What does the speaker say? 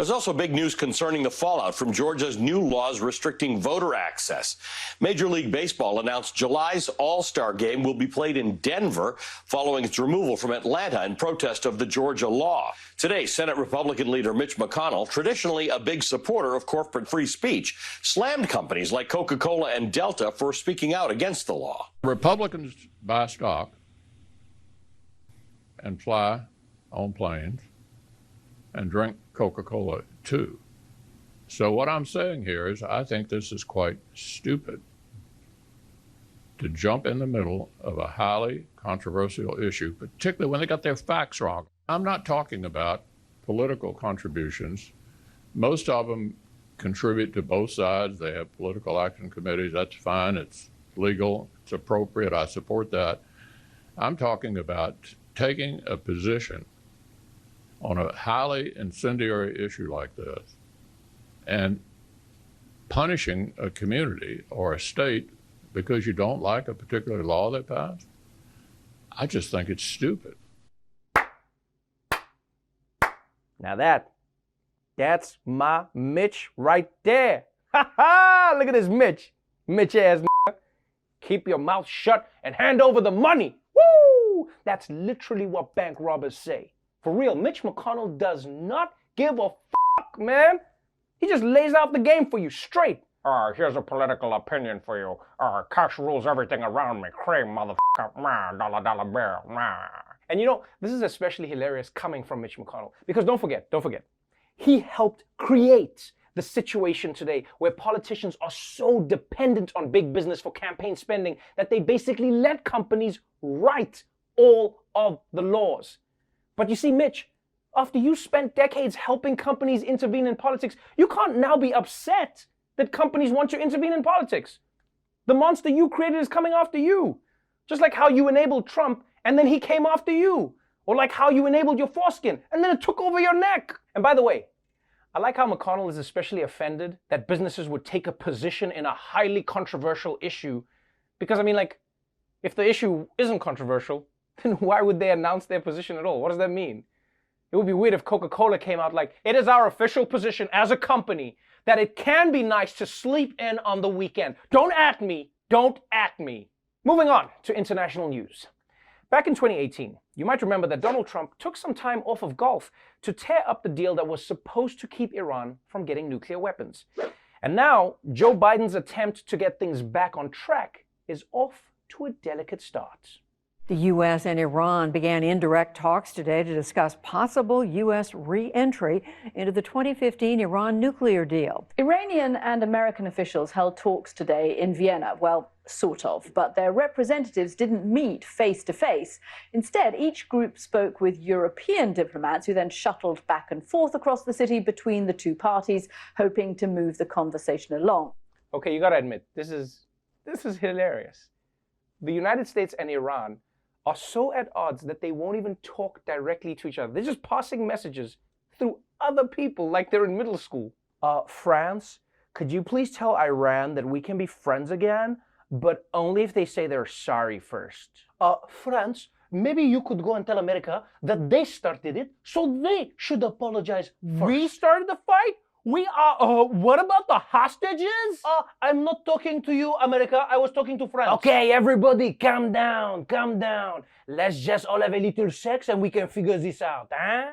There's also big news concerning the fallout from Georgia's new laws restricting voter access. Major League Baseball announced July's All-Star game will be played in Denver following its removal from Atlanta in protest of the Georgia law. Today, Senate Republican leader Mitch McConnell, traditionally a big supporter of corporate free speech, slammed companies like Coca-Cola and Delta for speaking out against the law. Republicans buy stock and fly on planes and drink Coca-Cola too. So what I'm saying here is I think this is quite stupid to jump in the middle of a highly controversial issue, particularly when they got their facts wrong. I'm not talking about political contributions. Most of them contribute to both sides. They have political action committees. That's fine. It's legal. It's appropriate. I support that. I'm talking about taking a position on a highly incendiary issue like this and punishing a community or a state because you don't like a particular law they passed. I just think it's stupid. Now that's my Mitch right there. Ha ha! Look at this Mitch. Mitch ass nigga. Keep your mouth shut and hand over the money. Woo! That's literally what bank robbers say. For real, Mitch McConnell does not give a fuck, man. He just lays out the game for you straight. Here's a political opinion for you. Cash rules everything around me. Cream, motherfucker. Dollar bill. And you know, this is especially hilarious coming from Mitch McConnell. Because don't forget, he helped create the situation today where politicians are so dependent on big business for campaign spending that they basically let companies write all of the laws. But you see, Mitch, after you spent decades helping companies intervene in politics, you can't now be upset that companies want to intervene in politics. The monster you created is coming after you. Just like how you enabled Trump and then he came after you. Or like how you enabled your foreskin and then it took over your neck. And by the way, I like how McConnell is especially offended that businesses would take a position in a highly controversial issue. Because I mean, like, if the issue isn't controversial, then why would they announce their position at all? What does that mean? It would be weird if Coca-Cola came out like, it is our official position as a company that it can be nice to sleep in on the weekend. Don't at me. Don't at me. Moving on to international news. Back in 2018, you might remember that Donald Trump took some time off of golf to tear up the deal that was supposed to keep Iran from getting nuclear weapons. And now, Joe Biden's attempt to get things back on track is off to a delicate start. The U.S. and Iran began indirect talks today to discuss possible U.S. re-entry into the 2015 Iran nuclear deal. Iranian and American officials held talks today in Vienna. Well, sort of, but their representatives didn't meet face to face. Instead, each group spoke with European diplomats who then shuttled back and forth across the city between the two parties, hoping to move the conversation along. Okay, you gotta admit, this is hilarious. The United States and Iran are so at odds that they won't even talk directly to each other. They're just passing messages through other people like they're in middle school. France, could you please tell Iran that we can be friends again, but only if they say they're sorry first? France, maybe you could go and tell America that they started it, so they should apologize first. We started the fight? We are, what about the hostages? I'm not talking to you, America. I was talking to France. Okay, everybody, calm down, calm down. Let's just all have a little sex and we can figure this out, huh?